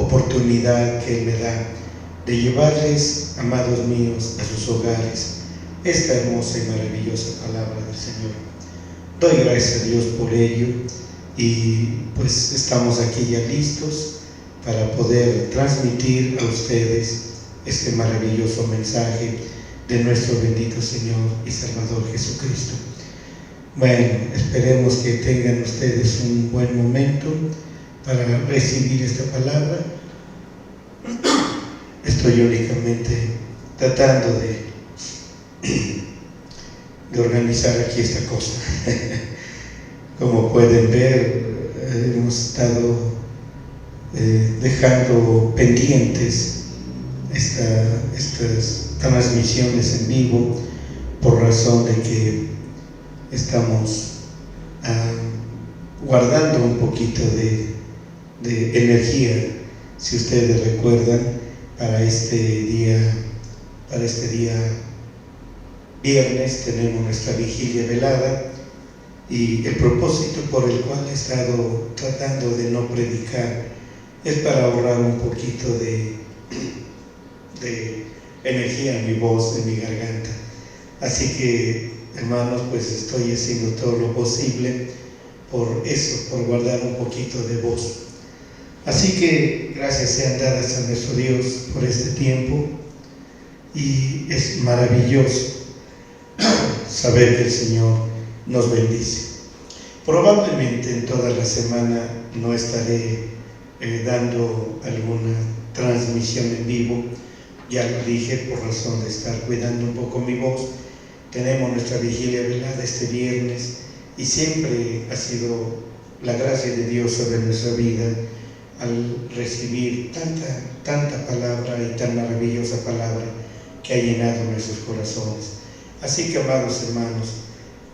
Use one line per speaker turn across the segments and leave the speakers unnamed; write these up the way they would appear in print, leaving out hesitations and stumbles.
oportunidad que Él me da de llevarles, amados míos, a sus hogares esta hermosa y maravillosa palabra del Señor. Doy gracias a Dios por ello y pues estamos aquí ya listos para poder transmitir a ustedes este maravilloso mensaje de nuestro bendito Señor y Salvador Jesucristo. Bueno, esperemos que tengan ustedes un buen momento para recibir esta palabra. Estoy únicamente tratando de organizar aquí esta cosa. Como pueden ver, hemos estado dejando pendientes estas transmisiones en vivo por razón de que estamos guardando un poquito de energía, si ustedes recuerdan, para este día viernes tenemos nuestra vigilia velada, y el propósito por el cual he estado tratando de no predicar es para ahorrar un poquito de energía en mi voz, en mi garganta. Así que, hermanos, pues estoy haciendo todo lo posible por eso, por guardar un poquito de voz. Así que gracias sean dadas a nuestro Dios por este tiempo, y es maravilloso saber que el Señor nos bendice. Probablemente en toda la semana no estaré dando alguna transmisión en vivo, ya lo dije, por razón de estar cuidando un poco mi voz. Tenemos nuestra vigilia velada este viernes y siempre ha sido la gracia de Dios sobre nuestra vida al recibir tanta palabra y tan maravillosa palabra que ha llenado nuestros corazones. Así que, amados hermanos,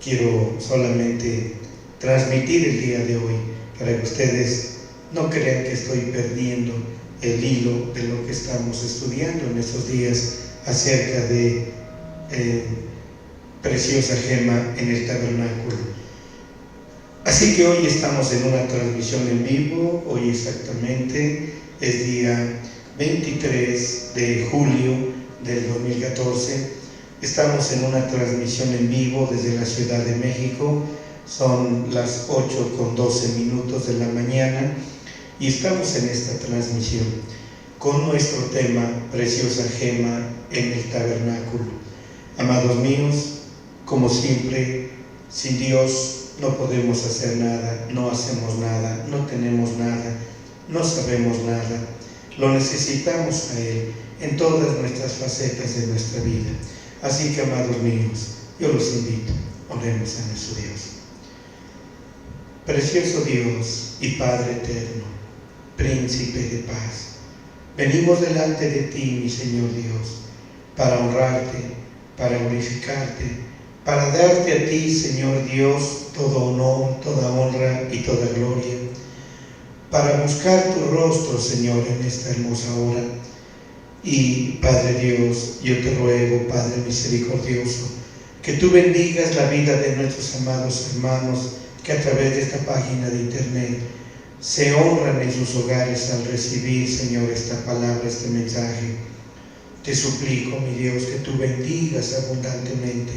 quiero solamente transmitir el día de hoy para que ustedes no crean que estoy perdiendo el hilo de lo que estamos estudiando en estos días acerca de preciosa gema en el tabernáculo. Así que hoy estamos en una transmisión en vivo. Hoy exactamente es día 23 de julio del 2014. Estamos en una transmisión en vivo desde la Ciudad de México. Son las 8:12 de la mañana y estamos en esta transmisión con nuestro tema preciosa gema en el tabernáculo. Amados míos, como siempre, sin Dios no podemos hacer nada, no hacemos nada, no tenemos nada, no sabemos nada. Lo necesitamos a Él en todas nuestras facetas de nuestra vida. Así que, amados míos, yo los invito, oremos a nuestro Dios. Precioso Dios y Padre eterno, Príncipe de paz, venimos delante de ti, mi Señor Dios, para honrarte, para glorificarte, para darte a ti, Señor Dios, todo honor, toda honra y toda gloria, para buscar tu rostro, Señor, en esta hermosa hora. Y, Padre Dios, yo te ruego, Padre misericordioso, que tú bendigas la vida de nuestros amados hermanos que a través de esta página de internet se honran en sus hogares al recibir, Señor, esta palabra, este mensaje. Te suplico, mi Dios, que tú bendigas abundantemente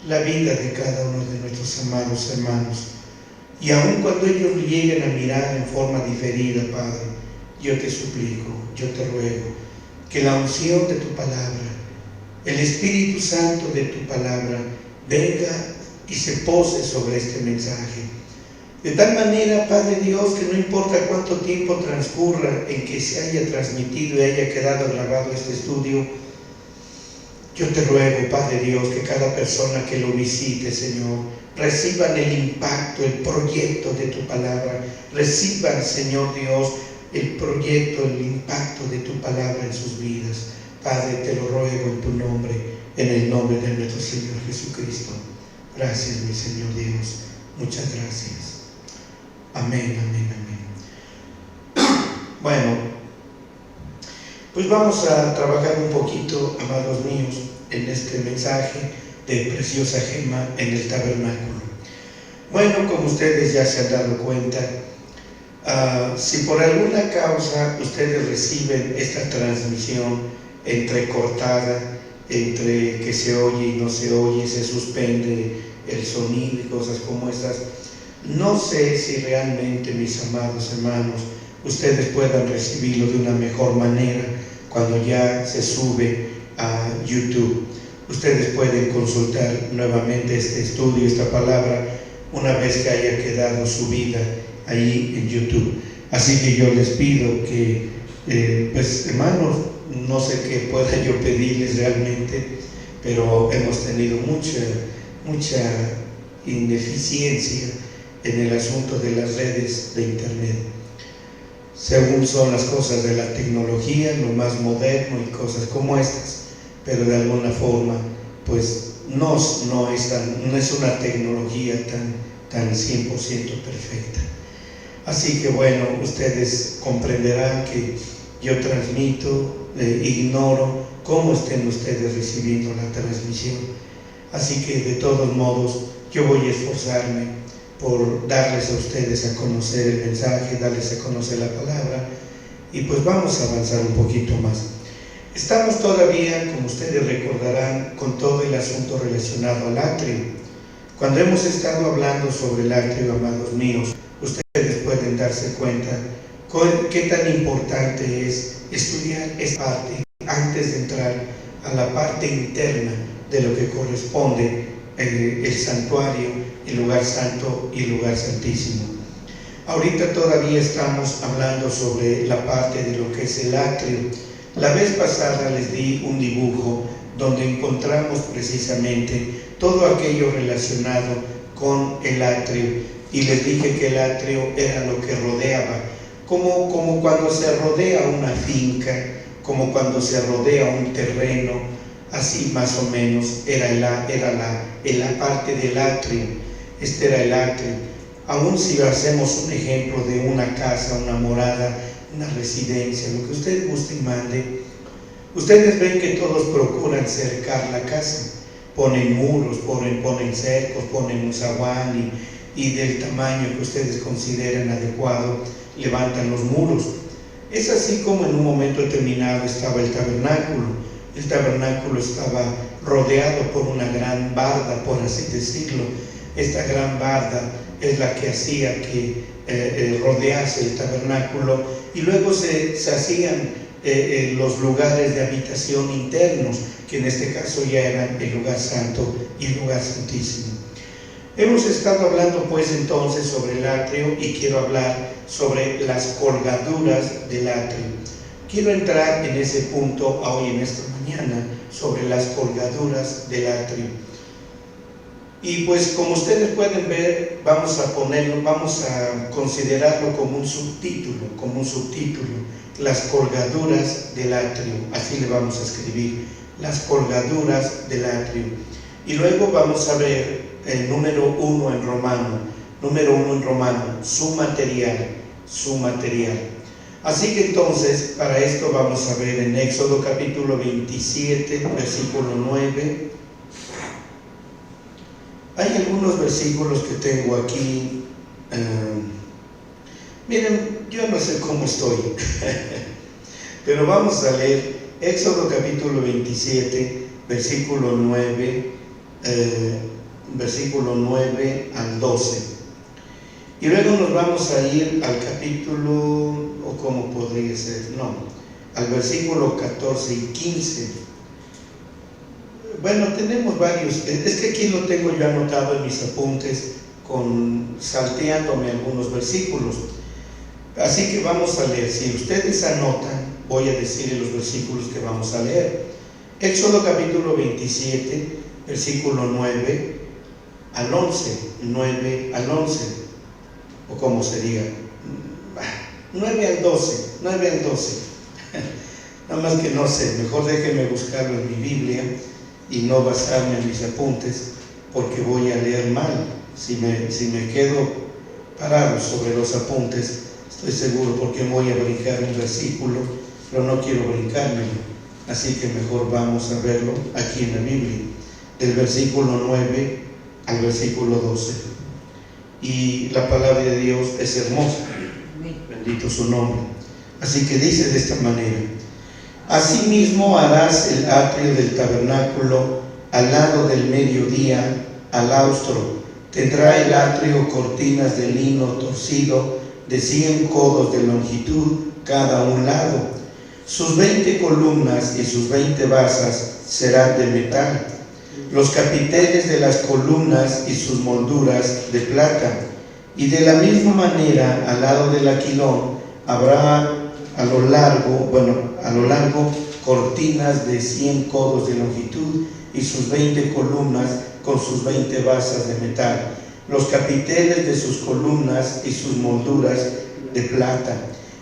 la vida de cada uno de nuestros amados hermanos. Y aun cuando ellos lleguen a mirar en forma diferida, Padre, yo te suplico, yo te ruego, que la unción de tu palabra, el Espíritu Santo de tu palabra, venga y se pose sobre este mensaje. De tal manera, Padre Dios, que no importa cuánto tiempo transcurra en que se haya transmitido y haya quedado grabado este estudio, yo te ruego, Padre Dios, que cada persona que lo visite, Señor, reciban el impacto, el proyecto de tu palabra. Reciban, Señor Dios, el proyecto, el impacto de tu palabra en sus vidas. Padre, te lo ruego en tu nombre, en el nombre de nuestro Señor Jesucristo. Gracias, mi Señor Dios. Muchas gracias. Amén, amén, amén. Bueno, pues vamos a trabajar un poquito, amados míos, en este mensaje de preciosa gema en el tabernáculo. Bueno, como ustedes ya se han dado cuenta, Si por alguna causa ustedes reciben esta transmisión entrecortada, entre que se oye y no se oye, se suspende el sonido y cosas como estas, no sé si realmente, mis amados hermanos, ustedes puedan recibirlo de una mejor manera cuando ya se sube a YouTube. Ustedes pueden consultar nuevamente este estudio, esta palabra, una vez que haya quedado subida ahí en YouTube. Así que yo les pido que, pues hermanos, no sé qué pueda yo pedirles realmente, pero hemos tenido mucha ineficiencia en el asunto de las redes de internet. Según son las cosas de la tecnología, lo más moderno y cosas como estas, pero de alguna forma, pues no es una tecnología tan 100% perfecta. Así que bueno, ustedes comprenderán que yo transmito, ignoro cómo estén ustedes recibiendo la transmisión. Así que de todos modos, yo voy a esforzarme por darles a ustedes a conocer el mensaje, darles a conocer la palabra, y pues vamos a avanzar un poquito más. Estamos todavía, como ustedes recordarán, con todo el asunto relacionado al atrio. Cuando hemos estado hablando sobre el atrio, amados míos, ustedes pueden darse cuenta qué tan importante es estudiar esta parte antes de entrar a la parte interna de lo que corresponde el santuario, el lugar santo y el lugar santísimo. Ahorita todavía estamos hablando sobre la parte de lo que es el atrio. La vez pasada les di un dibujo donde encontramos precisamente todo aquello relacionado con el atrio, y les dije que el atrio era lo que rodeaba, como cuando se rodea una finca, como cuando se rodea un terreno, así más o menos era la parte del atrio. Este era el atrio. Aún si hacemos un ejemplo de una casa, una morada, una residencia, lo que usted guste y mande, ustedes ven que todos procuran cercar la casa, ponen muros, ponen cercos, ponen un zaguán y del tamaño que ustedes consideren adecuado, levantan los muros. Es así como en un momento determinado estaba el tabernáculo. El tabernáculo estaba rodeado por una gran barda, por así decirlo. Esta gran barda es la que hacía que rodease el tabernáculo, y luego se hacían los lugares de habitación internos, que en este caso ya eran el lugar santo y el lugar santísimo. Hemos estado hablando pues entonces sobre el atrio, y quiero hablar sobre las colgaduras del atrio. Quiero entrar en ese punto hoy, en esta mañana, sobre las colgaduras del atrio. Y pues como ustedes pueden ver, vamos a considerarlo como un subtítulo, las colgaduras del atrio. Así le vamos a escribir, las colgaduras del atrio. Y luego vamos a ver el número 1 en romano, su material. Así que entonces, para esto vamos a ver en Éxodo capítulo 27, versículo 9. Hay algunos versículos que tengo aquí. Miren, yo no sé cómo estoy, pero vamos a leer Éxodo capítulo 27, versículo 9, versículo 9 al 12. Y luego nos vamos a ir al capítulo, o cómo podría ser, al versículo 14 y 15. Bueno, tenemos varios, es que aquí lo tengo yo anotado en mis apuntes, salteándome algunos versículos. Así que vamos a leer. Si ustedes anotan, voy a decirles los versículos que vamos a leer. Éxodo capítulo 27, versículo 9 al 11, o como sería, 9 al 12, nada más que no sé, mejor déjenme buscarlo en mi Biblia y no basarme en mis apuntes, porque voy a leer mal. Si me quedo parado sobre los apuntes, estoy seguro porque voy a brincar un versículo, pero no quiero brincármelo. Así que mejor vamos a verlo aquí en la Biblia, del versículo 9 al versículo 12. Y la palabra de Dios es hermosa. bendito su nombre. Así que dice de esta manera: asimismo harás el atrio del tabernáculo al lado del mediodía, al austro. Tendrá el atrio cortinas de lino torcido de 100 codos de longitud cada un lado. Sus 20 columnas y sus 20 basas serán de metal. Los capiteles de las columnas y sus molduras de plata. Y de la misma manera, al lado del aquilón, habrá a lo largo cortinas de 100 codos de longitud y sus 20 columnas con sus 20 basas de metal. Los capiteles de sus columnas y sus molduras de plata.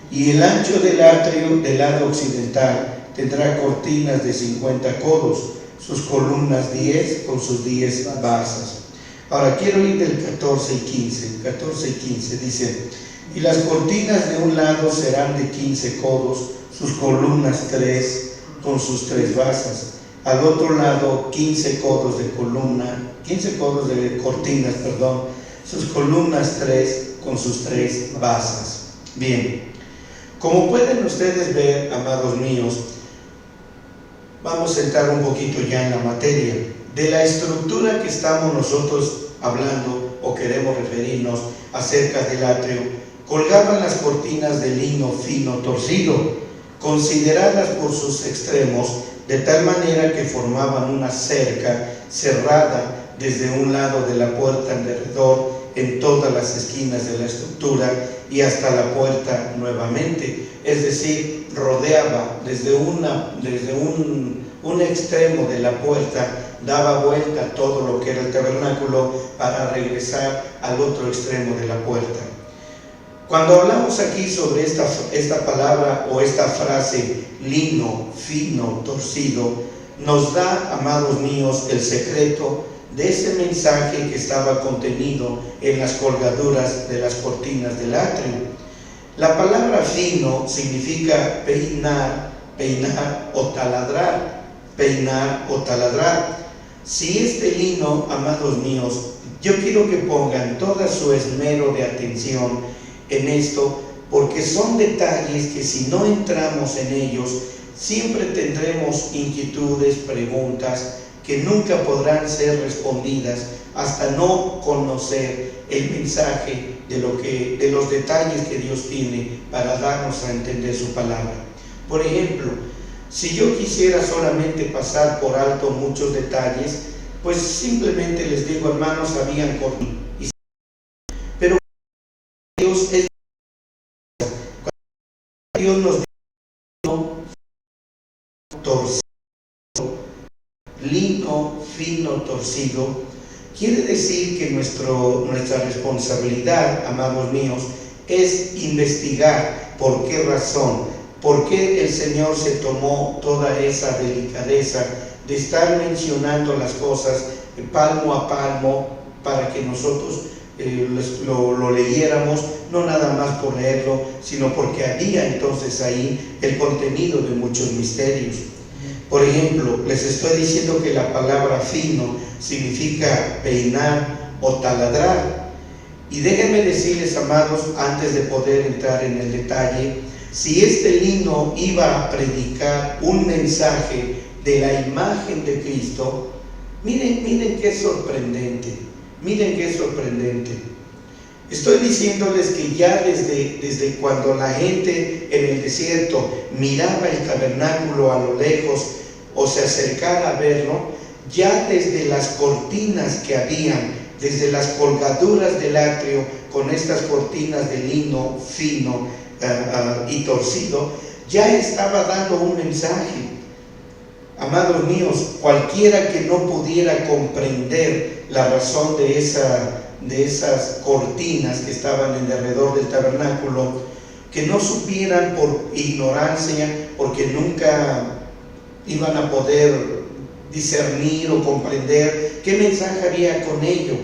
Y el ancho del atrio del lado occidental tendrá cortinas de 50 codos, sus columnas 10 con sus 10 basas. Ahora quiero ir del 14 y 15. 14 y 15 dice: y las cortinas de un lado serán de 15 codos, sus columnas 3 con sus 3 basas. Al otro lado 15 codos de cortinas, sus columnas 3 con sus 3 basas. Bien, como pueden ustedes ver, amados míos, vamos a entrar un poquito ya en la materia de la estructura que estamos nosotros hablando o queremos referirnos acerca del atrio. Colgaban las cortinas de lino fino torcido, consideradas por sus extremos, de tal manera que formaban una cerca cerrada desde un lado de la puerta alrededor en todas las esquinas de la estructura y hasta la puerta nuevamente. Es decir, rodeaba desde un extremo de la puerta, daba vuelta a todo lo que era el tabernáculo para regresar al otro extremo de la puerta. Cuando hablamos aquí sobre esta palabra o esta frase, lino fino torcido, nos da, amados míos, el secreto de ese mensaje que estaba contenido en las colgaduras de las cortinas del atrio. La palabra fino significa peinar o taladrar, Si este lino, amados míos, yo quiero que pongan todo su esmero de atención en esto, porque son detalles que si no entramos en ellos, siempre tendremos inquietudes, preguntas, que nunca podrán ser respondidas hasta no conocer el mensaje de los detalles que Dios tiene para darnos a entender su palabra. Por ejemplo, si yo quisiera solamente pasar por alto muchos detalles, pues simplemente les digo, hermanos, habían cortinas. Pero Dios es Dios nos dio torcido, lino fino torcido, quiere decir que nuestra responsabilidad, amados míos, es investigar por qué razón, por qué el Señor se tomó toda esa delicadeza de estar mencionando las cosas palmo a palmo para que nosotros lo leyéramos, no nada más por leerlo, sino porque había entonces ahí el contenido de muchos misterios. Por ejemplo, les estoy diciendo que la palabra fino significa peinar o taladrar. Y déjenme decirles, amados, antes de poder entrar en el detalle, si este lino iba a predicar un mensaje de la imagen de Cristo, miren qué sorprendente, Estoy diciéndoles que ya desde cuando la gente en el desierto miraba el tabernáculo a lo lejos o se acercara a verlo, ya desde las cortinas que habían, desde las colgaduras del atrio con estas cortinas de lino fino y torcido, ya estaba dando un mensaje. Amados míos, cualquiera que no pudiera comprender la razón de esas cortinas que estaban en alrededor del tabernáculo, que no supieran por ignorancia, porque nunca iban a poder discernir o comprender qué mensaje había con ello.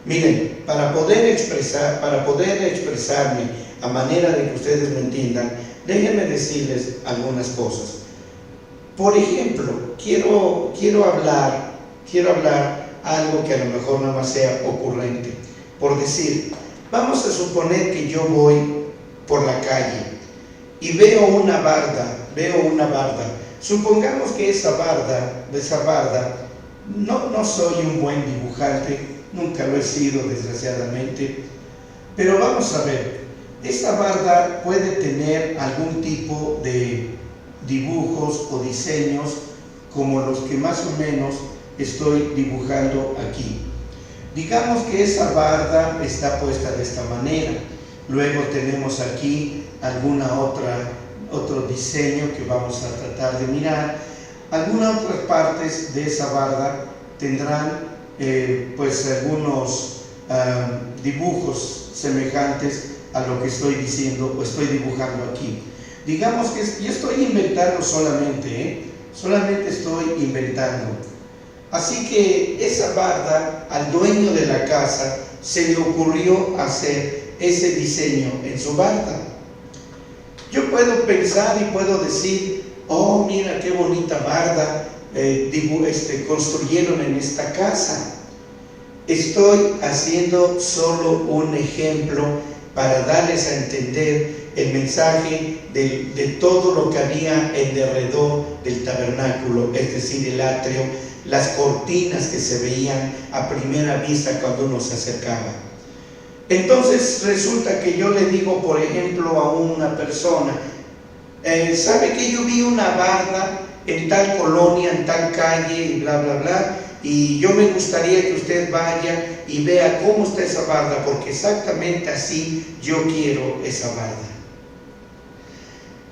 Miren, para poder expresarme a manera de que ustedes me entiendan, déjenme decirles algunas cosas. Por ejemplo, quiero hablar algo que a lo mejor nada más sea ocurrente. Por decir, vamos a suponer que yo voy por la calle y veo una barda. Supongamos que esa barda, no soy un buen dibujante, nunca lo he sido desgraciadamente, pero vamos a ver, esta barda puede tener algún tipo de dibujos o diseños como los que más o menos estoy dibujando aquí. Digamos que esa barda está puesta de esta manera. Luego tenemos aquí otro diseño que vamos a tratar de mirar. Algunas otras partes de esa barda tendrán pues algunos dibujos semejantes a lo que estoy diciendo o estoy dibujando aquí. Digamos que yo estoy inventando solamente estoy inventando. Así que esa barda, al dueño de la casa se le ocurrió hacer ese diseño en su barda. Yo puedo pensar y puedo decir, oh, mira qué bonita barda construyeron en esta casa. Estoy haciendo solo un ejemplo para darles a entender el mensaje de todo lo que había en derredor del tabernáculo, es decir, el atrio, las cortinas que se veían a primera vista cuando uno se acercaba. Entonces resulta que yo le digo, por ejemplo, a una persona, ¿sabe que yo vi una barda en tal colonia, en tal calle, y bla, bla, bla? Y yo me gustaría que usted vaya y vea cómo está esa barda, porque exactamente así yo quiero esa barda.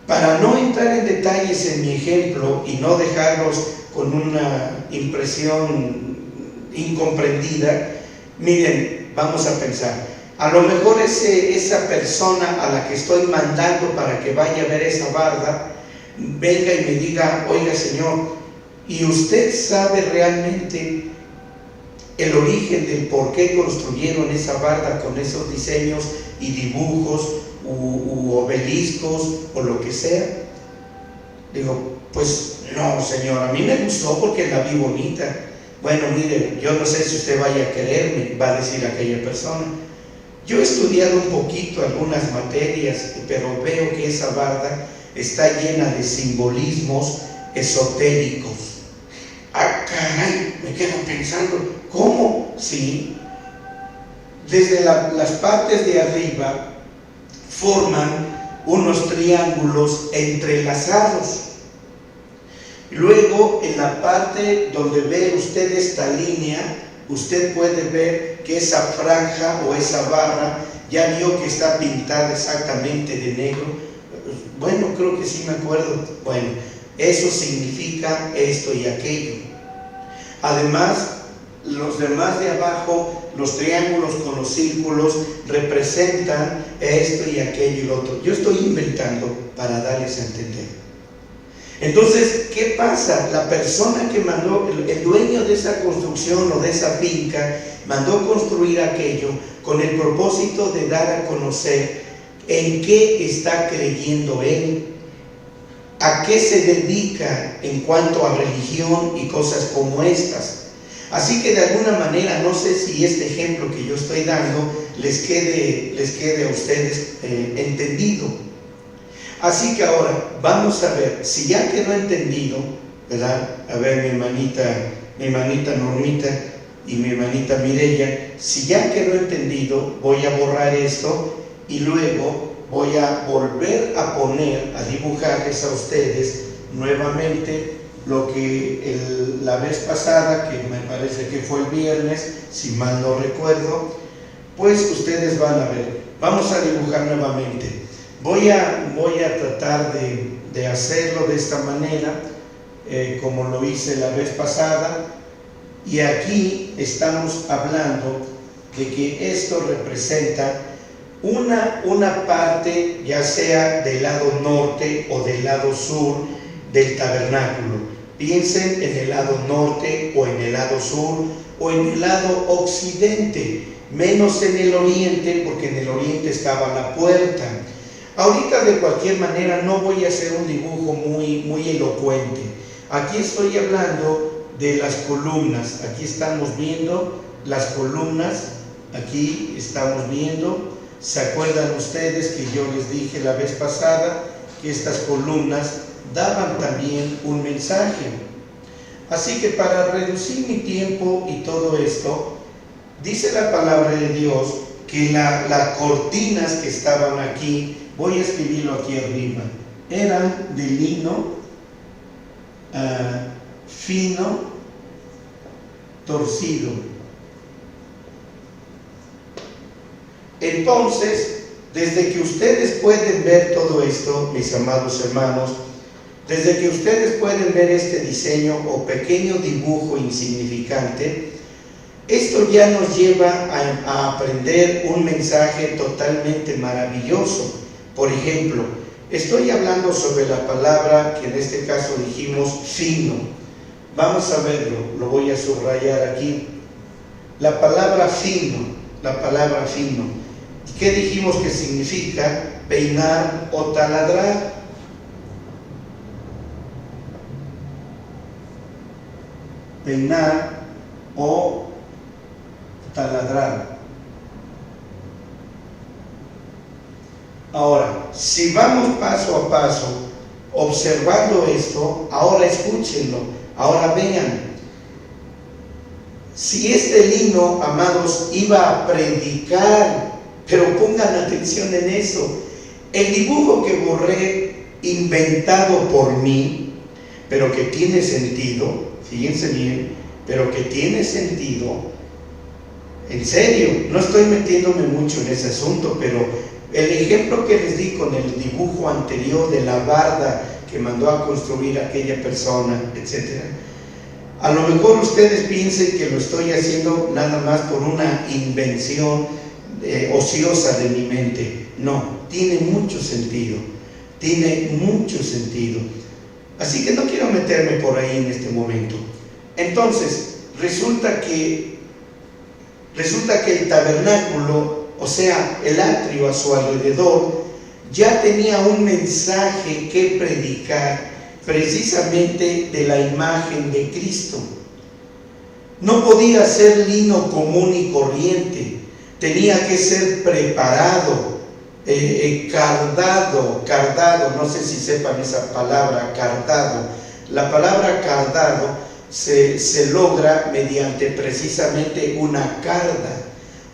Para no entrar en detalles en mi ejemplo y no dejarlos con una impresión incomprendida, miren, vamos a pensar, a lo mejor esa persona a la que estoy mandando para que vaya a ver esa barda, venga y me diga, oiga señor, ¿y usted sabe realmente el origen del por qué construyeron esa barda con esos diseños y dibujos u obeliscos o lo que sea? Digo, pues no señor, a mí me gustó porque la vi bonita. Bueno, mire, yo no sé si usted vaya a quererme, va a decir aquella persona. Yo he estudiado un poquito algunas materias, pero veo que esa barda está llena de simbolismos esotéricos. Ah, caray, me quedo pensando, ¿cómo? Sí, desde las partes de arriba forman unos triángulos entrelazados. Luego, en la parte donde ve usted esta línea, usted puede ver que esa franja o esa barra, ya vio que está pintada exactamente de negro. Bueno, creo que sí me acuerdo. Bueno, eso significa esto y aquello. Además, los demás de abajo, los triángulos con los círculos, representan esto y aquello y lo otro. Yo estoy inventando para darles a entender. Entonces, ¿qué pasa? La persona que mandó, el dueño de esa construcción o de esa finca, mandó construir aquello con el propósito de dar a conocer en qué está creyendo él, a qué se dedica en cuanto a religión y cosas como estas. Así que de alguna manera, no sé si este ejemplo que yo estoy dando les quede a ustedes entendido. Así que ahora vamos a ver, si ya quedó entendido, ¿verdad? A ver, mi hermanita Normita y mi hermanita Mireya, si ya quedó entendido, voy a borrar esto y luego voy a volver a poner, a dibujarles a ustedes nuevamente lo que la vez pasada, que me parece que fue el viernes, si mal no recuerdo, pues ustedes van a ver. Vamos a dibujar nuevamente. Voy a tratar de hacerlo de esta manera, como lo hice la vez pasada, y aquí estamos hablando de que esto representa una parte, ya sea del lado norte o del lado sur del tabernáculo. Piensen en el lado norte o en el lado sur o en el lado occidente, menos en el oriente, porque en el oriente estaba la puerta. Ahorita de cualquier manera no voy a hacer un dibujo muy elocuente. Aquí estoy hablando de las columnas. Aquí estamos viendo las columnas. Aquí estamos viendo. ¿Se acuerdan ustedes que yo les dije la vez pasada que estas columnas daban también un mensaje? Así que para reducir mi tiempo y todo esto, dice la palabra de Dios que las cortinas que estaban aquí, voy a escribirlo aquí arriba, eran de lino fino, torcido. Entonces, desde que ustedes pueden ver todo esto, mis amados hermanos, desde que ustedes pueden ver este diseño o pequeño dibujo insignificante, esto ya nos lleva a aprender un mensaje totalmente maravilloso. Por ejemplo, estoy hablando sobre la palabra que en este caso dijimos fino. Vamos a verlo, lo voy a subrayar aquí. La palabra fino. ¿Qué dijimos que significa? Peinar o taladrar. Peinar o taladrar. Ahora, si vamos paso a paso observando esto, ahora escúchenlo, ahora vean. Si este lino, amados, iba a predicar, pero pongan atención en eso, el dibujo que borré, inventado por mí, pero que tiene sentido, fíjense bien, pero que tiene sentido, en serio, no estoy metiéndome mucho en ese asunto, pero el ejemplo que les di con el dibujo anterior de la barda que mandó a construir aquella persona, etc., a lo mejor ustedes piensen que lo estoy haciendo nada más por una invención ociosa de mi mente. No, tiene mucho sentido, Así que no quiero meterme por ahí en este momento. Entonces, resulta que el tabernáculo, o sea, el atrio a su alrededor, ya tenía un mensaje que predicar, precisamente de la imagen de Cristo. No podía ser lino común y corriente, tenía que ser preparado, cardado, no sé si sepan esa palabra, cardado. La palabra cardado se logra mediante precisamente una carda.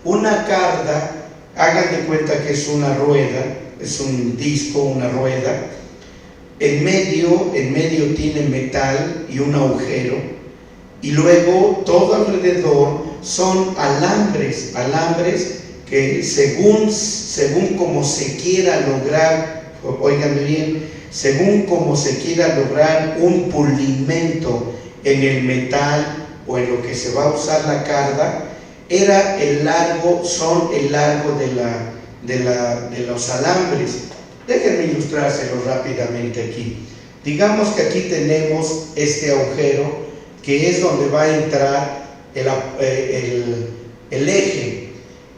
Una carda, hagan de cuenta que es una rueda, es un disco, una rueda. En medio tiene metal y un agujero, y luego todo alrededor son alambres que según como se quiera lograr, óiganme bien, según como se quiera lograr un pulimento en el metal o en lo que se va a usar la carda, son el largo de los alambres. Déjenme ilustrárselo rápidamente aquí. Digamos que aquí tenemos este agujero que es donde va a entrar el eje,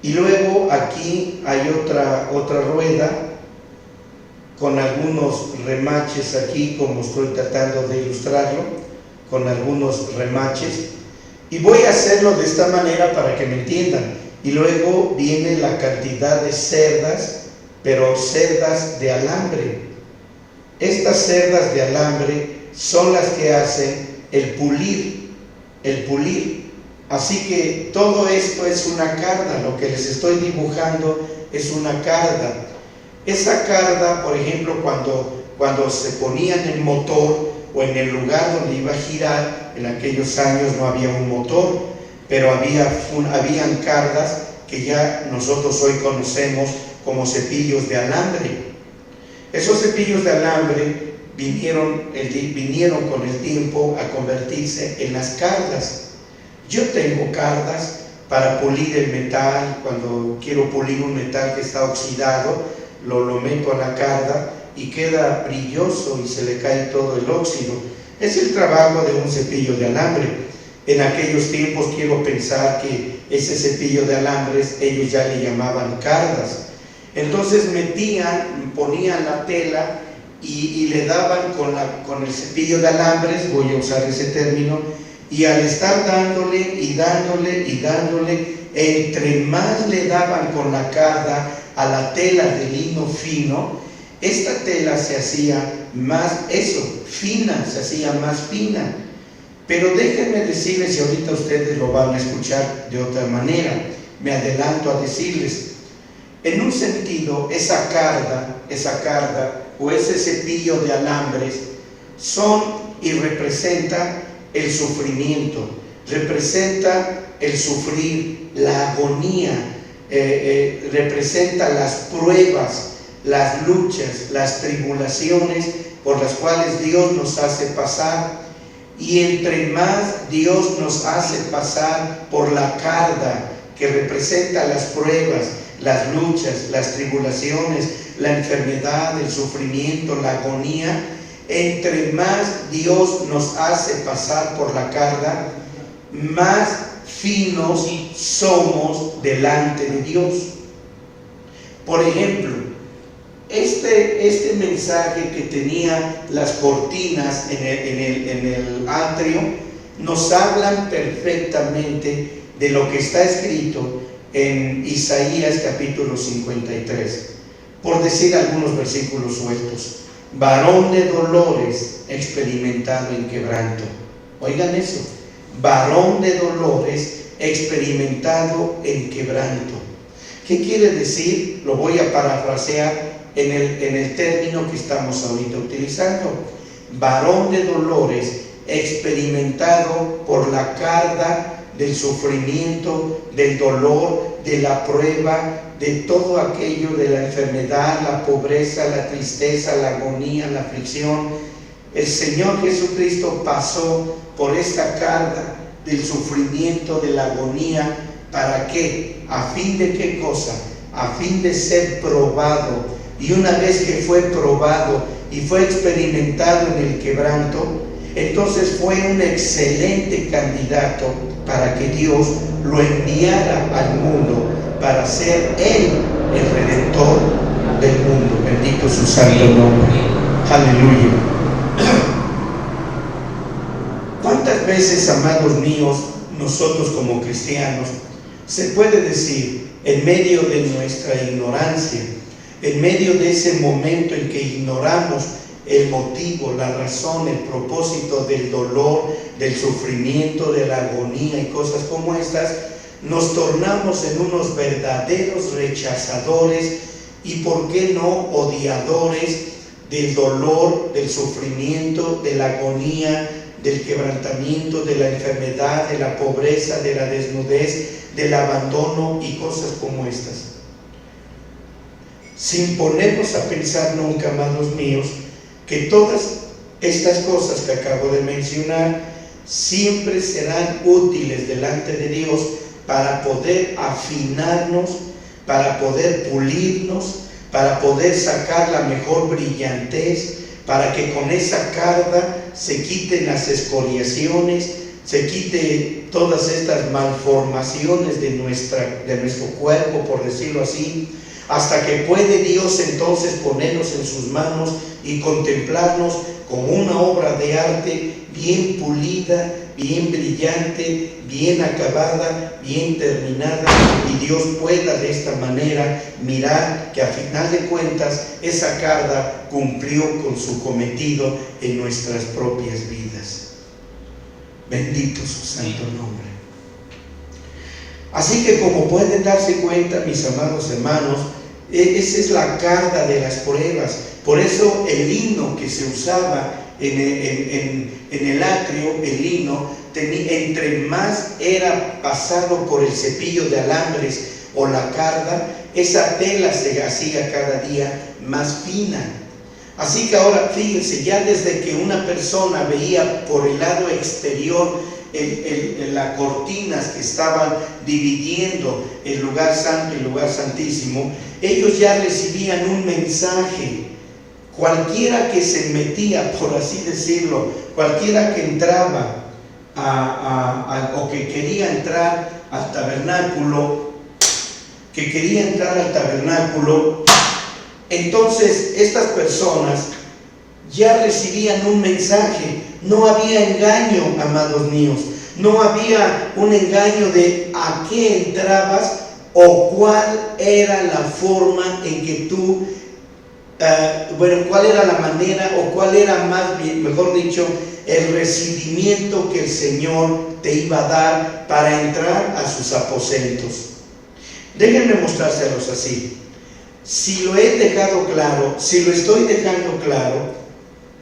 y luego aquí hay otra rueda con algunos remaches aquí, como estoy tratando de ilustrarlo, con algunos remaches, y voy a hacerlo de esta manera para que me entiendan. Y luego viene la cantidad de cerdas, pero cerdas de alambre. Estas cerdas de alambre son las que hacen el pulir. Así que todo esto es una carda, lo que les estoy dibujando es una carda. Esa carda, por ejemplo, cuando se ponía en el motor o en el lugar donde iba a girar, en aquellos años no había un motor, pero habían cardas que ya nosotros hoy conocemos como cepillos de alambre. Esos cepillos de alambre vinieron con el tiempo a convertirse en las cardas. Yo tengo cardas para pulir el metal. Cuando quiero pulir un metal que está oxidado, lo meto a la carda y queda brilloso y se le cae todo el óxido. Es el trabajo de un cepillo de alambre. En aquellos tiempos quiero pensar que ese cepillo de alambres ellos ya le llamaban cardas. Entonces ponían la tela y le daban con el cepillo de alambres, voy a usar ese término, y al estar dándole, entre más le daban con la carda a la tela de lino fino, esta tela se hacía más, fina, se hacía más fina. Pero déjenme decirles, y ahorita ustedes lo van a escuchar de otra manera, me adelanto a decirles, en un sentido, esa carda o ese cepillo de alambres son y representa el sufrimiento, representa el sufrir, la agonía, representa las pruebas, las luchas, las tribulaciones por las cuales Dios nos hace pasar. Y entre más Dios nos hace pasar por la carga que representa las pruebas, las luchas, las tribulaciones, la enfermedad, el sufrimiento, la agonía, entre más Dios nos hace pasar por la carga, más finos somos delante de Dios. Por ejemplo, este mensaje que tenía las cortinas en el atrio nos hablan perfectamente de lo que está escrito en Isaías capítulo 53, por decir algunos versículos sueltos. Varón de dolores, experimentado en quebranto. Oigan eso, varón de dolores, experimentado en quebranto. ¿Qué quiere decir? Lo voy a parafrasear en el término que estamos ahorita utilizando. Varón de dolores, experimentado por la carga del sufrimiento, del dolor, de la prueba, de todo aquello, de la enfermedad, la pobreza, la tristeza, la agonía, la aflicción. El Señor Jesucristo pasó por esta carga del sufrimiento, de la agonía. ¿Para qué? ¿A fin de qué cosa? A fin de ser probado. Y una vez que fue probado y fue experimentado en el quebranto, entonces fue un excelente candidato para que Dios lo enviara al mundo para ser Él el Redentor del mundo. Bendito su santo nombre. Aleluya. ¿Cuántas veces, amados míos, nosotros como cristianos, se puede decir, en medio de nuestra ignorancia, en medio de ese momento en que ignoramos el motivo, la razón, el propósito del dolor, del sufrimiento, de la agonía y cosas como estas, nos tornamos en unos verdaderos rechazadores y, por qué no, odiadores del dolor, del sufrimiento, de la agonía, del quebrantamiento, de la enfermedad, de la pobreza, de la desnudez, del abandono y cosas como estas. Sin ponernos a pensar nunca, amados míos, que todas estas cosas que acabo de mencionar siempre serán útiles delante de Dios para poder afinarnos, para poder pulirnos, para poder sacar la mejor brillantez, para que con esa carga se quiten las escoriaciones, se quite todas estas malformaciones de nuestro cuerpo, por decirlo así, hasta que puede Dios entonces ponernos en sus manos y contemplarnos como una obra de arte bien pulida, bien brillante, bien acabada, bien terminada, y Dios pueda de esta manera mirar que a final de cuentas esa carga cumplió con su cometido en nuestras propias vidas. Bendito su santo nombre. Así que, como pueden darse cuenta, mis amados hermanos, esa es la carga de las pruebas. Por eso el lino que se usaba en el atrio, el lino, entre más era pasado por el cepillo de alambres o la carga, esa tela se hacía cada día más fina. Así que ahora fíjense, ya desde que una persona veía por el lado exterior las cortinas que estaban dividiendo el lugar santo y el lugar santísimo, ellos ya recibían un mensaje. Cualquiera que se metía, por así decirlo, cualquiera que entraba o que quería entrar al tabernáculo, entonces estas personas ya recibían un mensaje. No había engaño, amados míos. No había un engaño de a qué entrabas ¿O cuál era la forma en que tú, cuál era la manera, o cuál era más bien, mejor dicho, el recibimiento que el Señor te iba a dar para entrar a sus aposentos? Déjenme mostrárselos así. Si lo he dejado claro, si lo estoy dejando claro,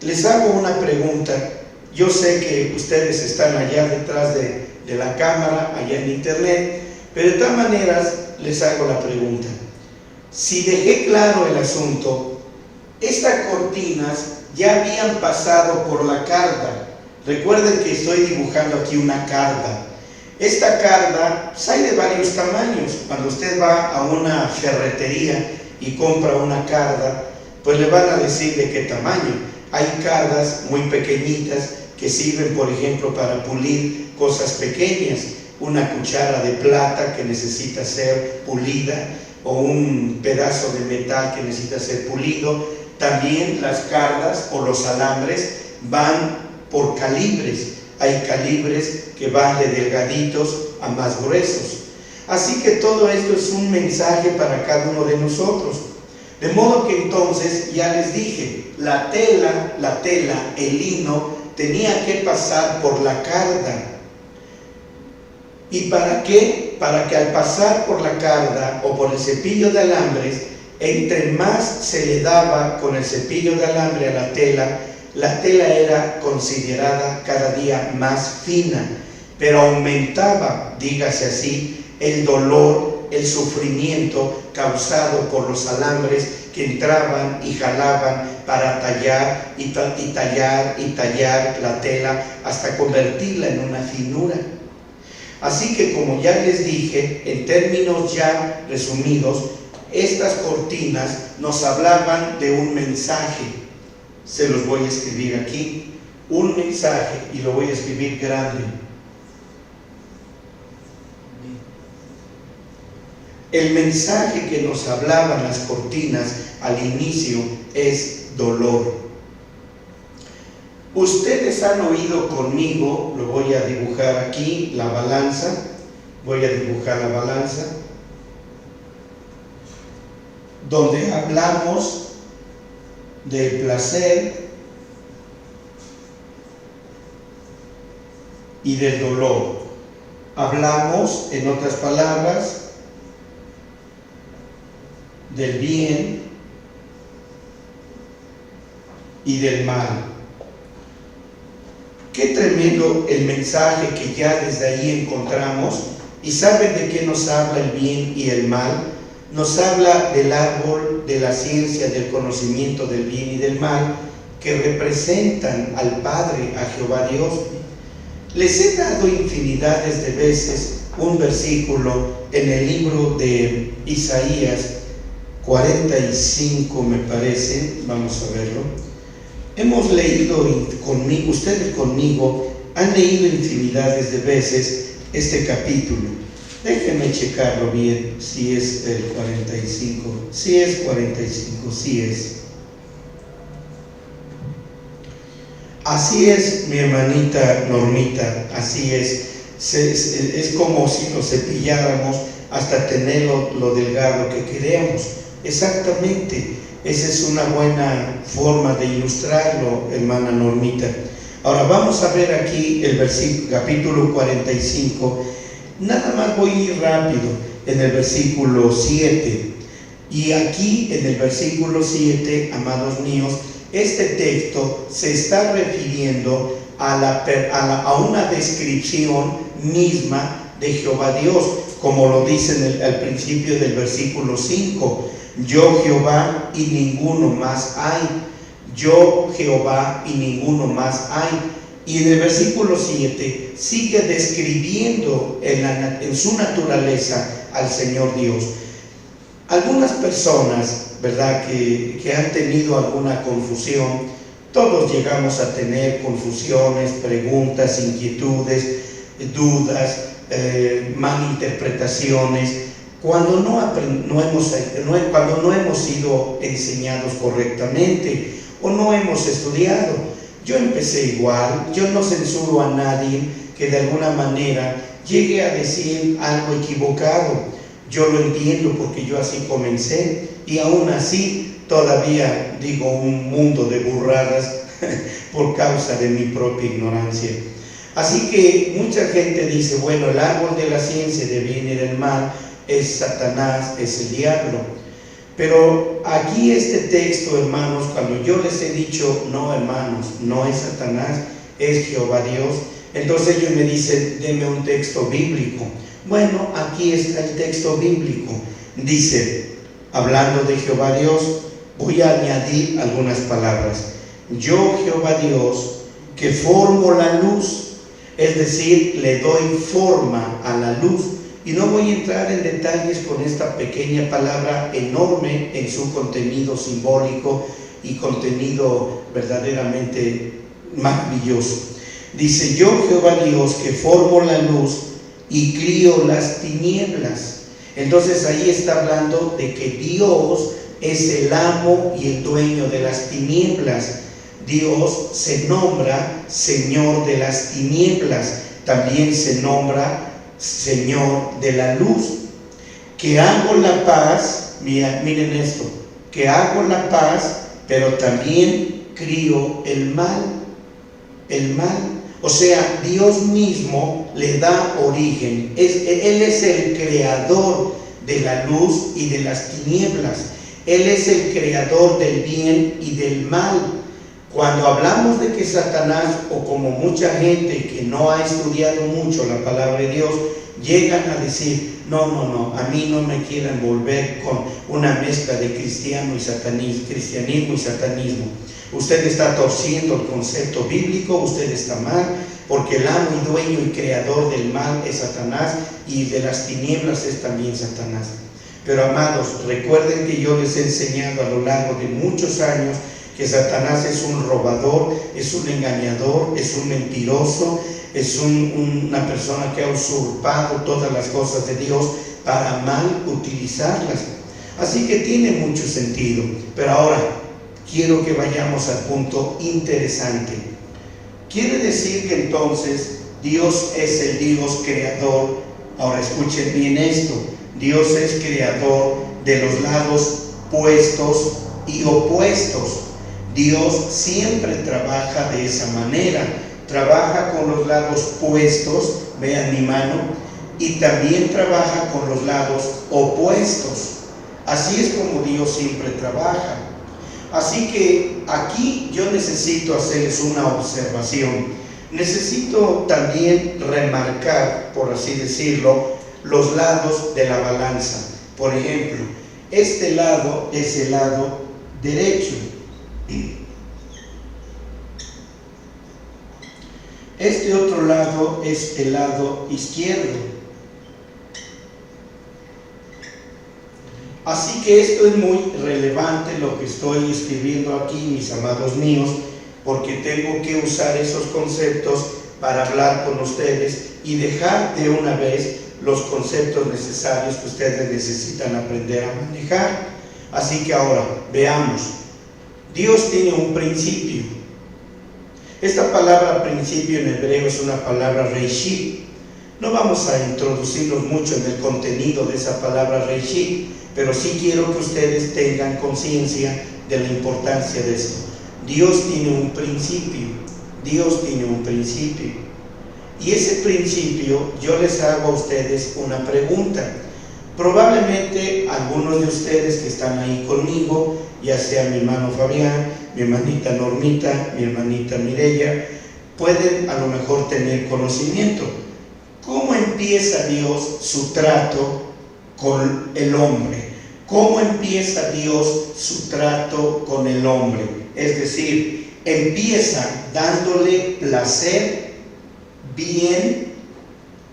les hago una pregunta. Yo sé que ustedes están allá detrás de la cámara, allá en internet, pero de todas maneras les hago la pregunta. Si dejé claro el asunto, estas cortinas ya habían pasado por la carda. Recuerden que estoy dibujando aquí una carda. Esta carda hay de varios tamaños. Cuando usted va a una ferretería y compra una carda, pues le van a decir de qué tamaño. Hay cardas muy pequeñitas que sirven, por ejemplo, para pulir cosas pequeñas, una cuchara de plata que necesita ser pulida, o un pedazo de metal que necesita ser pulido. También las cardas o los alambres van por calibres. Hay calibres que van de delgaditos a más gruesos. Así que todo esto es un mensaje para cada uno de nosotros. De modo que entonces, ya les dije, la tela, el lino, tenía que pasar por la carda. ¿Y para qué? Para que al pasar por la carda o por el cepillo de alambres, entre más se le daba con el cepillo de alambre a la tela era considerada cada día más fina, pero aumentaba, dígase así, el dolor, el sufrimiento causado por los alambres que entraban y jalaban para tallar y tallar la tela hasta convertirla en una finura. Así que, como ya les dije, en términos ya resumidos, estas cortinas nos hablaban de un mensaje. Se los voy a escribir aquí, un mensaje, y lo voy a escribir grande. El mensaje que nos hablaban las cortinas al inicio es dolor. Ustedes han oído conmigo, lo voy a dibujar aquí, la balanza. Voy a dibujar la balanza, donde hablamos del placer y del dolor. Hablamos, en otras palabras, del bien y del mal. Qué tremendo el mensaje que ya desde ahí encontramos. ¿Y saben de qué nos habla el bien y el mal? Nos habla del árbol de la ciencia, del conocimiento del bien y del mal, que representan al Padre, a Jehová Dios. Les he dado infinidades de veces un versículo en el libro de Isaías 45, me parece. Vamos a verlo. Hemos leído conmigo, ustedes conmigo han leído infinidades de veces este capítulo. Déjenme checarlo bien, si es el 45, si es 45, si es. Así es, mi hermanita Normita, así es. Es como si nos cepilláramos hasta tener lo delgado que queremos. Exactamente. Esa es una buena forma de ilustrarlo, hermana Normita. Ahora vamos a ver aquí el versículo, capítulo 45. Nada más voy a ir rápido en el versículo 7. Y aquí en el versículo 7, amados míos, este texto se está refiriendo a una descripción misma de Jehová Dios, como lo dice al principio del versículo 5. Yo Jehová y ninguno más hay. Yo Jehová y ninguno más hay. Y en el versículo 7 sigue describiendo en su naturaleza al Señor Dios. Algunas personas, ¿verdad?, que han tenido alguna confusión. Todos llegamos a tener confusiones, preguntas, inquietudes, dudas, malinterpretaciones, cuando no hemos sido enseñados correctamente o no hemos estudiado. Yo empecé igual. Yo no censuro a nadie que de alguna manera llegue a decir algo equivocado. Yo lo entiendo porque yo así comencé y aún así todavía digo un mundo de burradas por causa de mi propia ignorancia. Así que mucha gente dice, bueno, el árbol de la ciencia del bien y del mal es Satanás, es el diablo. Pero aquí este texto, hermanos, cuando yo les he dicho, no, hermanos, no es Satanás, es Jehová Dios, entonces ellos me dicen, deme un texto bíblico. Bueno, aquí está el texto bíblico. Dice, hablando de Jehová Dios, voy a añadir algunas palabras. Yo, Jehová Dios, que formo la luz, es decir, le doy forma a la luz. Y no voy a entrar en detalles con esta pequeña palabra enorme en su contenido simbólico y contenido verdaderamente maravilloso. Dice, yo Jehová Dios que formo la luz y crío las tinieblas. Entonces ahí está hablando de que Dios es el amo y el dueño de las tinieblas. Dios se nombra Señor de las tinieblas, también se nombra Señor de la luz. Que hago la paz, miren esto, que hago la paz, pero también crío el mal. El mal, o sea, Dios mismo le da origen. Él es el creador de la luz y de las tinieblas. Él es el creador del bien y del mal. Cuando hablamos de que Satanás, o como mucha gente que no ha estudiado mucho la palabra de Dios, llegan a decir, no, a mí no me quieren volver con una mezcla de cristianismo y satanismo. Usted está torciendo el concepto bíblico, usted está mal, porque el amo y dueño y creador del mal es Satanás y de las tinieblas es también Satanás. Pero amados, recuerden que yo les he enseñado a lo largo de muchos años que Satanás es un robador, es un engañador, es un mentiroso, es una persona que ha usurpado todas las cosas de Dios para mal utilizarlas. Así que tiene mucho sentido. Pero ahora quiero que vayamos al punto interesante. Quiere decir que entonces Dios es el Dios creador. Ahora escuchen bien esto. Dios es creador de los lados puestos y opuestos. Dios siempre trabaja de esa manera. Trabaja con los lados puestos, vean mi mano, y también trabaja con los lados opuestos. Así es como Dios siempre trabaja. Así que aquí yo necesito hacerles una observación. Necesito también remarcar, por así decirlo, los lados de la balanza. Por ejemplo, este lado es el lado derecho. Este otro lado es el lado izquierdo. Así que esto es muy relevante lo que estoy escribiendo aquí, mis amados míos, porque tengo que usar esos conceptos para hablar con ustedes y dejar de una vez los conceptos necesarios que ustedes necesitan aprender a manejar. Así que ahora, veamos. Dios tiene un principio. Esta palabra principio en hebreo es una palabra reishit. No vamos a introducirnos mucho en el contenido de esa palabra reishit, pero sí quiero que ustedes tengan conciencia de la importancia de esto. Dios tiene un principio. Dios tiene un principio. Y ese principio, yo les hago a ustedes una pregunta. Probablemente algunos de ustedes que están ahí conmigo, ya sea mi hermano Fabián, mi hermanita Normita, mi hermanita Mireya, pueden a lo mejor tener conocimiento. ¿Cómo empieza Dios su trato con el hombre? ¿Cómo empieza Dios su trato con el hombre? Es decir, empieza dándole placer, bien,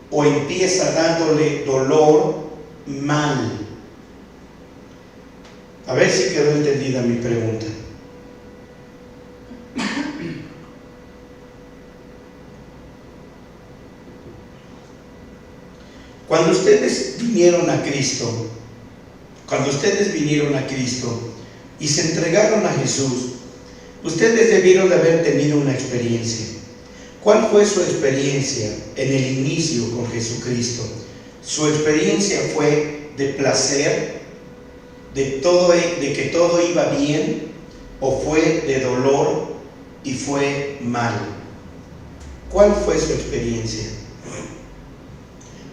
o empieza dándole dolor, mal. A ver si quedó entendida mi pregunta. Cuando ustedes vinieron a Cristo y se entregaron a Jesús, ustedes debieron de haber tenido una experiencia. ¿Cuál fue su experiencia en el inicio con Jesucristo? Su experiencia fue de placer, de que todo iba bien, o fue de dolor y fue mal? ¿Cuál fue su experiencia?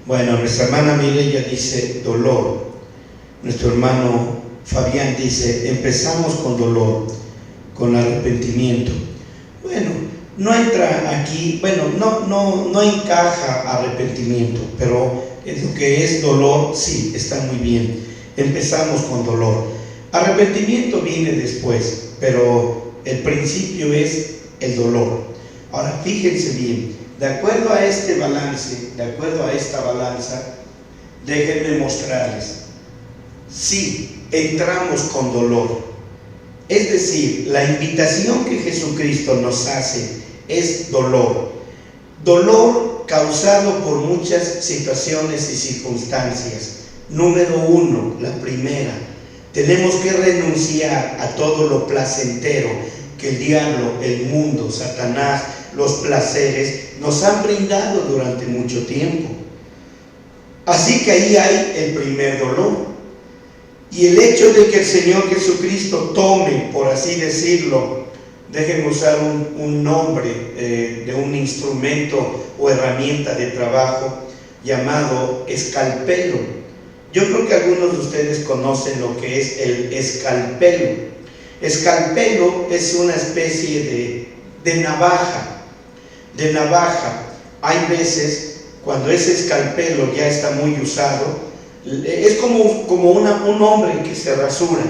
Bueno, nuestra hermana Mireya dice dolor. Nuestro hermano Fabián dice, empezamos con dolor, con arrepentimiento. Bueno, no entra aquí, bueno, no encaja arrepentimiento, pero en lo que es dolor, sí, está muy bien. Empezamos con dolor. Arrepentimiento viene después, pero el principio es el dolor. Ahora, fíjense bien, de acuerdo a este balance, de acuerdo a esta balanza, déjenme mostrarles. Sí, entramos con dolor. Es decir, la invitación que Jesucristo nos hace es dolor. Dolor causado por muchas situaciones y circunstancias. Número 1, la primera, tenemos que renunciar a todo lo placentero que el diablo, el mundo, Satanás, los placeres nos han brindado durante mucho tiempo. Así que ahí hay el primer dolor. Y el hecho de que el Señor Jesucristo tome, por así decirlo, déjenme usar un nombre de un instrumento o herramienta de trabajo llamado escalpelo. Yo creo que algunos de ustedes conocen lo que es el escalpelo. Escalpelo es una especie de navaja. Hay veces, cuando ese escalpelo ya está muy usado, es como un hombre que se rasura.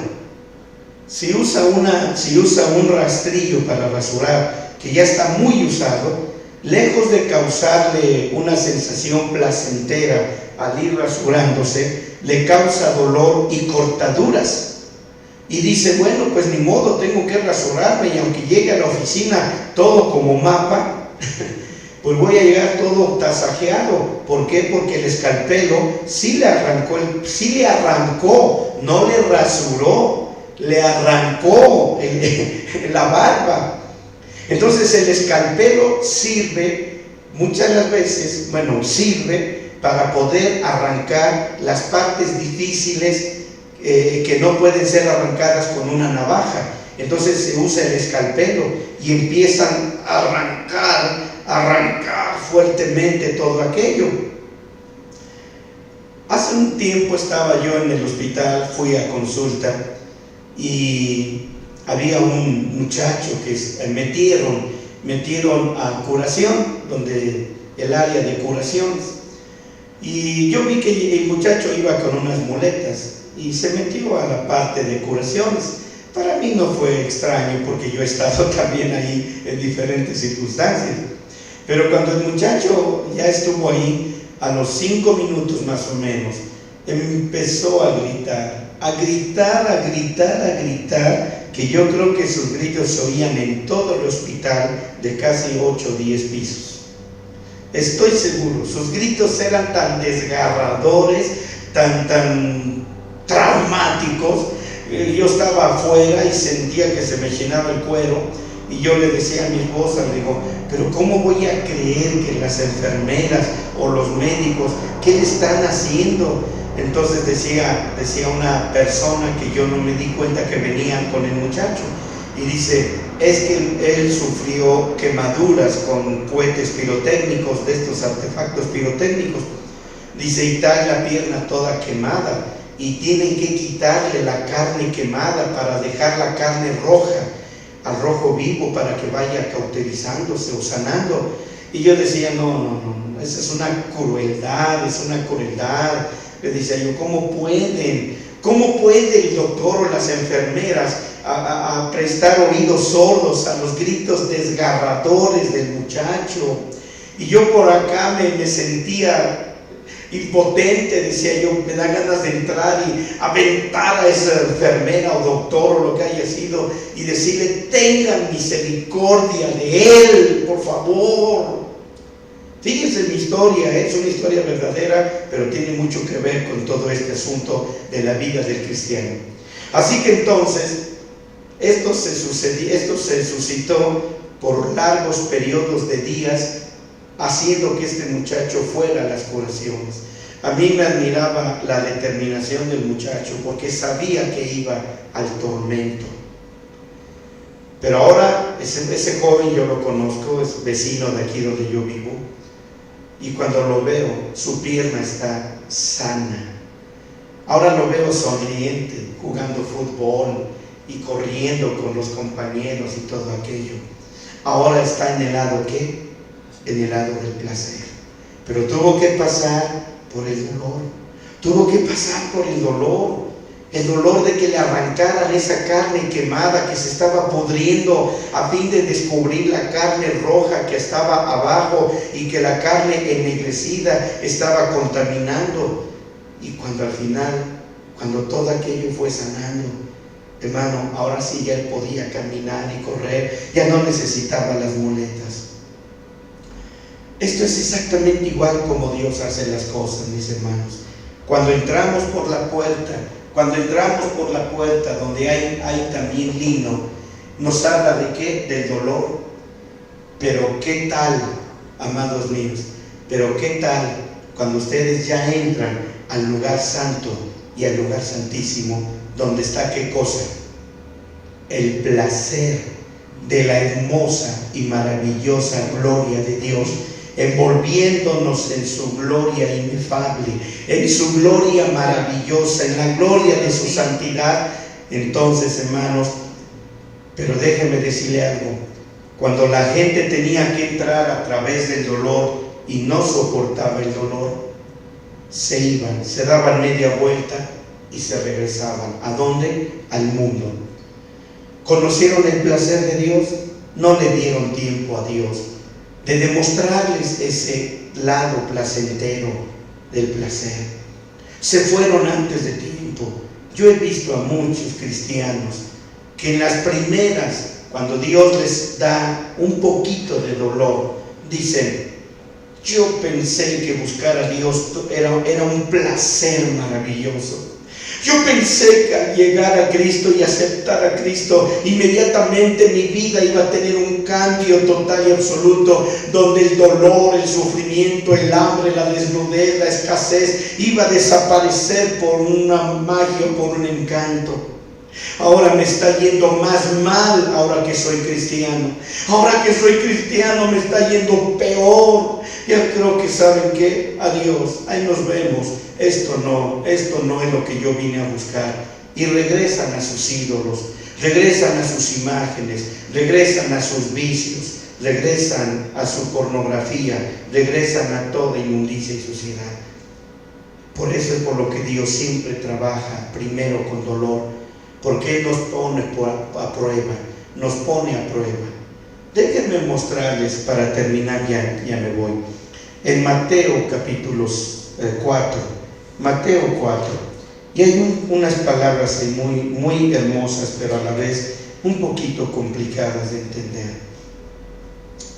Si usa un rastrillo para rasurar que ya está muy usado, lejos de causarle una sensación placentera al ir rasurándose, le causa dolor y cortaduras. Y dice, bueno, pues ni modo, tengo que rasurarme, y aunque llegue a la oficina todo como mapa, pues voy a llegar todo tasajeado. ¿Por qué? Porque el escalpelo sí le arrancó, no le rasuró, le arrancó la barba. Entonces el escalpelo sirve para poder arrancar las partes difíciles que no pueden ser arrancadas con una navaja. Entonces se usa el escalpelo y empiezan a arrancar fuertemente todo aquello. Hace un tiempo estaba yo en el hospital, fui a consulta y había un muchacho que metieron a curación, donde el área de curaciones, y yo vi que el muchacho iba con unas muletas y se metió a la parte de curaciones. Para mí no fue extraño, porque yo he estado también ahí en diferentes circunstancias. Pero cuando el muchacho ya estuvo ahí, a los 5 minutos más o menos, empezó a gritar, que yo creo que sus gritos se oían en todo el hospital de casi 8 o 10 pisos. Estoy seguro, sus gritos eran tan desgarradores, tan traumáticos. Yo estaba afuera y sentía que se me llenaba el cuero, y yo le decía a mi esposa, le digo, pero ¿cómo voy a creer que las enfermeras o los médicos, qué le están haciendo? Entonces decía una persona que yo no me di cuenta que venían con el muchacho, y dice, es que él sufrió quemaduras con cohetes pirotécnicos, de estos artefactos pirotécnicos. Dice, y trae la pierna toda quemada, y tienen que quitarle la carne quemada para dejar la carne roja, al rojo vivo, para que vaya cauterizándose o sanando. Y yo decía, no, esa es una crueldad. Le decía yo, ¿cómo puede el doctor o las enfermeras a prestar oídos sordos a los gritos desgarradores del muchacho? Y yo por acá me sentía impotente, decía yo, me da ganas de entrar y aventar a esa enfermera o doctor o lo que haya sido y decirle, tengan misericordia de él, por favor. Fíjense mi historia, es una historia verdadera, pero tiene mucho que ver con todo este asunto de la vida del cristiano. Así que entonces, esto se suscitó por largos periodos de días, haciendo que este muchacho fuera a las curaciones. A mí me admiraba la determinación del muchacho porque sabía que iba al tormento. Pero ahora ese joven yo lo conozco, es vecino de aquí donde yo vivo, y cuando lo veo, su pierna está sana. Ahora lo veo sonriente, jugando fútbol y corriendo con los compañeros y todo aquello. Ahora está en el lado, ¿qué? En el lado del placer. Pero tuvo que pasar por el dolor. Tuvo que pasar por el dolor. El dolor de que le arrancaran esa carne quemada que se estaba pudriendo a fin de descubrir la carne roja que estaba abajo y que la carne ennegrecida estaba contaminando. Y cuando al final, cuando todo aquello fue sanando, hermano, ahora sí ya él podía caminar y correr, ya no necesitaba las muletas. Esto es exactamente igual como Dios hace las cosas, mis hermanos. Cuando entramos por la puerta donde hay también lino, nos habla de ¿qué? Del dolor. Pero ¿qué tal, amados míos? Pero ¿qué tal cuando ustedes ya entran al lugar santo y al lugar santísimo, donde está ¿qué cosa? El placer de la hermosa y maravillosa gloria de Dios, envolviéndonos en su gloria inefable, en su gloria maravillosa, en la gloria de su santidad? Entonces, hermanos, pero déjenme decirle algo: cuando la gente tenía que entrar a través del dolor y no soportaba el dolor, se iban, se daban media vuelta y se regresaban. ¿A dónde? Al mundo. ¿Conocieron el placer de Dios? No le dieron tiempo a Dios de demostrarles ese lado placentero del placer. Se fueron antes de tiempo. Yo he visto a muchos cristianos que en las primeras, cuando Dios les da un poquito de dolor, dicen: yo pensé que buscar a Dios era un placer maravilloso. Yo pensé que al llegar a Cristo y aceptar a Cristo, inmediatamente mi vida iba a tener un cambio total y absoluto, donde el dolor, el sufrimiento, el hambre, la desnudez, la escasez iba a desaparecer por una magia, por un encanto. Ahora me está yendo más mal ahora que soy cristiano. Ahora que soy cristiano me está yendo peor. Ya creo que saben que adiós, ahí nos vemos. Esto no es lo que yo vine a buscar. Y regresan a sus ídolos, regresan a sus imágenes, regresan a sus vicios, regresan a su pornografía, regresan a toda inmundicia y suciedad. Por eso es por lo que Dios siempre trabaja primero con dolor, porque Él nos pone a prueba, nos pone a prueba. Déjenme mostrarles, para terminar, ya me voy. En Mateo capítulo 4, Mateo 4, y hay unas palabras muy, muy hermosas, pero a la vez un poquito complicadas de entender.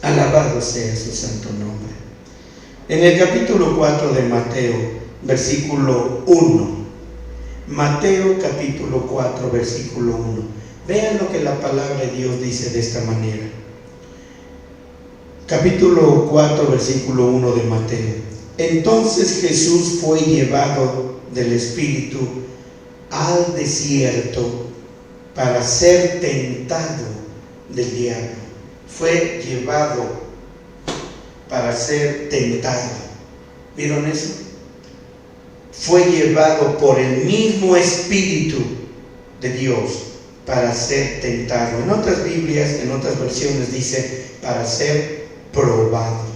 Alabado sea su santo nombre. En el capítulo 4 de Mateo, versículo 1, Mateo capítulo 4, versículo 1. Vean lo que la palabra de Dios dice de esta manera. Capítulo 4, versículo 1 de Mateo. Entonces Jesús fue llevado del Espíritu al desierto para ser tentado del diablo. Fue llevado para ser tentado. ¿Vieron eso? Fue llevado por el mismo Espíritu de Dios para ser tentado. En otras Biblias, en otras versiones dice para ser probado.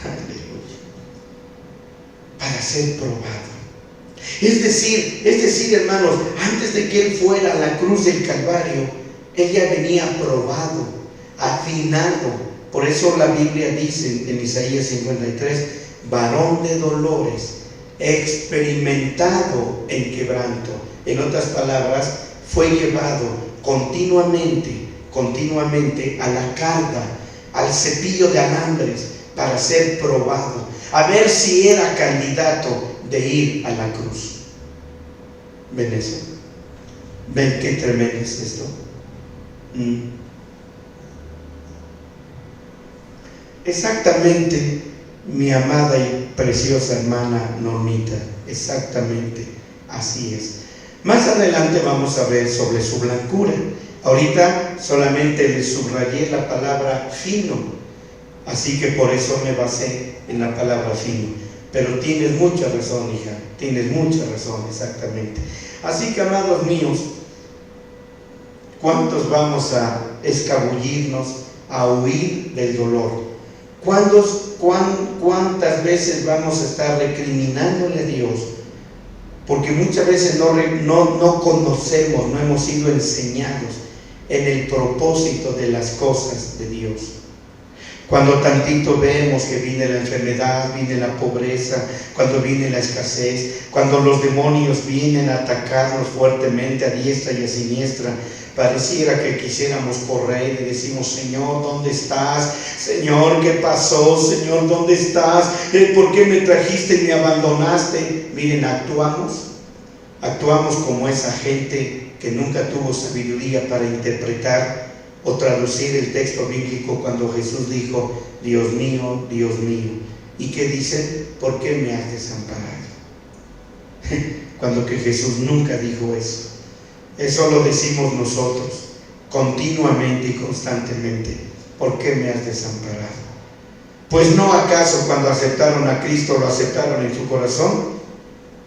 Aleluya. Para ser probado. Es decir, hermanos, antes de que Él fuera a la cruz del Calvario, Él ya venía probado, afinado. Por eso la Biblia dice en Isaías 53, varón de dolores, experimentado en quebranto. En otras palabras, fue llevado continuamente a la carga, al cepillo de alambres, para ser probado, a ver si era candidato de ir a la cruz. ¿Ven eso? ¿Ven qué tremendo es esto? Exactamente, mi amada y preciosa hermana Normita, exactamente así es. Más adelante vamos a ver sobre su blancura. Ahorita solamente le subrayé la palabra fino, así que por eso me basé en la palabra fino. Pero tienes mucha razón, hija, tienes mucha razón, exactamente. Así que, amados míos, ¿cuántos vamos a escabullirnos, a huir del dolor? ¿Cuántas veces vamos a estar recriminándole a Dios? Porque muchas veces no conocemos, no hemos sido enseñados en el propósito de las cosas de Dios. Cuando tantito vemos que viene la enfermedad, viene la pobreza, cuando viene la escasez, cuando los demonios vienen a atacarnos fuertemente a diestra y a siniestra, pareciera que quisiéramos correr y decimos: Señor, ¿dónde estás? Señor, ¿qué pasó? Señor, ¿dónde estás? ¿Por qué me trajiste y me abandonaste? Miren, actuamos como esa gente que nunca tuvo sabiduría para interpretar o traducir el texto bíblico cuando Jesús dijo: Dios mío, Dios mío. ¿Y qué dicen? ¿Por qué me has desamparado? Cuando que Jesús nunca dijo eso. Eso lo decimos nosotros continuamente y constantemente. ¿Por qué me has desamparado? Pues no acaso cuando aceptaron a Cristo lo aceptaron en su corazón.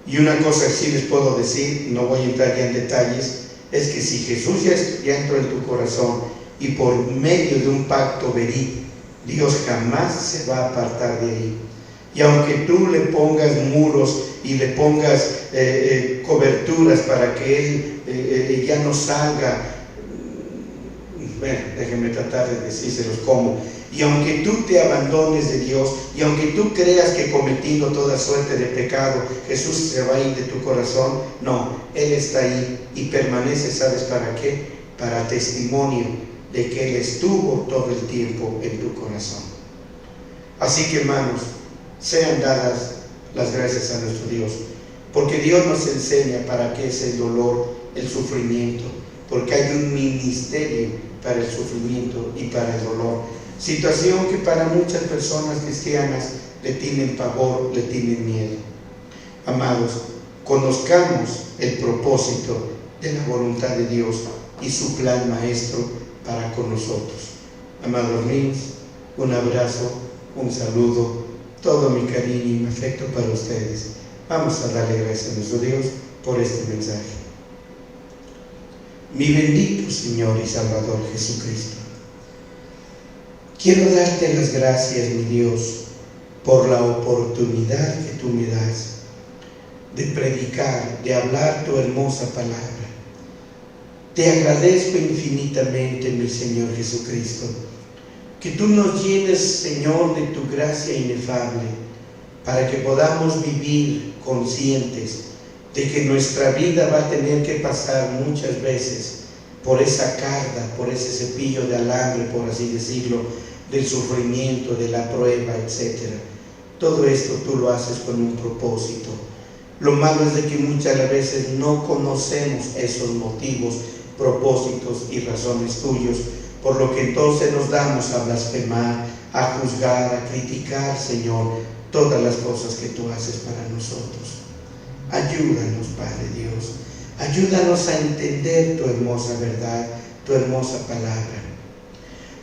Y una cosa que sí les puedo decir, no voy a entrar ya en detalles, es que si Jesús ya entró en tu corazón y por medio de un pacto verídico, Dios jamás se va a apartar de ahí. Y aunque tú le pongas muros y le pongas coberturas para que Él ya no salga, bueno, déjenme tratar de decírselos cómo. Y aunque tú te abandones de Dios, y aunque tú creas que cometiendo toda suerte de pecado, Jesús se va a ir de tu corazón, no, Él está ahí y permanece, ¿sabes para qué? Para testimonio de que Él estuvo todo el tiempo en tu corazón. Así que, hermanos, sean dadas las gracias a nuestro Dios, porque Dios nos enseña para qué es el dolor, el sufrimiento, porque hay un ministerio para el sufrimiento y para el dolor. Situación que para muchas personas cristianas le tienen pavor, le tienen miedo. Amados, conozcamos el propósito de la voluntad de Dios y su plan maestro para con nosotros. Amados míos, un abrazo, un saludo, todo mi cariño y mi afecto para ustedes. Vamos a darle gracias a nuestro Dios por este mensaje. Mi bendito Señor y Salvador Jesucristo, quiero darte las gracias, mi Dios, por la oportunidad que tú me das de predicar, de hablar tu hermosa palabra. Te agradezco infinitamente, mi Señor Jesucristo, que tú nos llenes, Señor, de tu gracia inefable, para que podamos vivir conscientes de que nuestra vida va a tener que pasar muchas veces por esa carga, por ese cepillo de alambre, por así decirlo, del sufrimiento, de la prueba, etc. Todo esto tú lo haces con un propósito. Lo malo es de que muchas veces no conocemos esos motivos, propósitos y razones tuyos, por lo que entonces nos damos a blasfemar, a juzgar, a criticar, Señor, todas las cosas que tú haces para nosotros. Ayúdanos, Padre Dios, ayúdanos a entender tu hermosa verdad, tu hermosa palabra.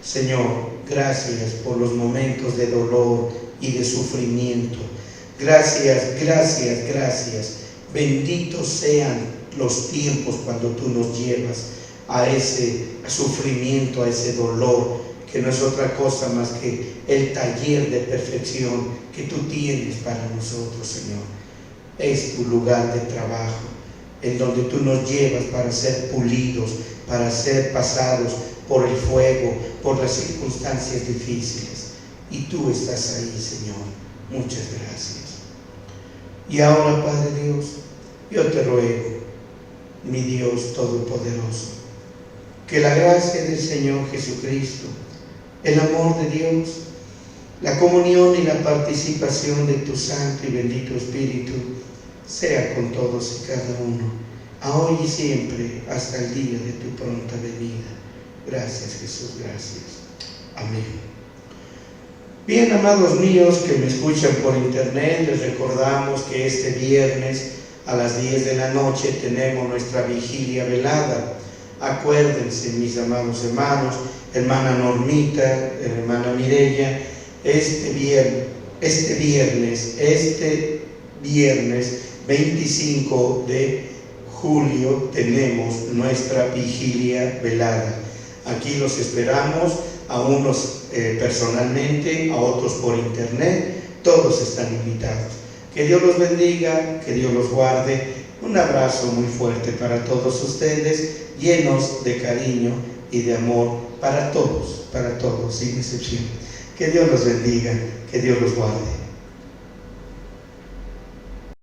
Señor, gracias por los momentos de dolor y de sufrimiento. Gracias, gracias, gracias. Benditos sean los tiempos cuando tú nos llevas a ese sufrimiento, a ese dolor, que no es otra cosa más que el taller de perfección que tú tienes para nosotros, Señor. Es tu lugar de trabajo, en donde tú nos llevas para ser pulidos, para ser pasados por el fuego, por las circunstancias difíciles. Y tú estás ahí, Señor. Muchas gracias. Y ahora, Padre Dios, yo te ruego, mi Dios Todopoderoso, que la gracia del Señor Jesucristo, el amor de Dios, la comunión y la participación de tu Santo y bendito Espíritu sea con todos y cada uno, a hoy y siempre, hasta el día de tu pronta venida. Gracias, Jesús, gracias. Amén. Bien, amados míos que me escuchan por internet, les recordamos que este viernes a las 10 de la noche tenemos nuestra vigilia velada. Acuérdense, mis amados hermanos, hermana Normita, hermana Mireya, este viernes 25 de julio tenemos nuestra vigilia velada. Aquí los esperamos, a unos personalmente, a otros por internet, todos están invitados. Que Dios los bendiga, que Dios los guarde. Un abrazo muy fuerte para todos ustedes, llenos de cariño y de amor para todos, sin excepción. Que Dios los bendiga, que Dios los guarde.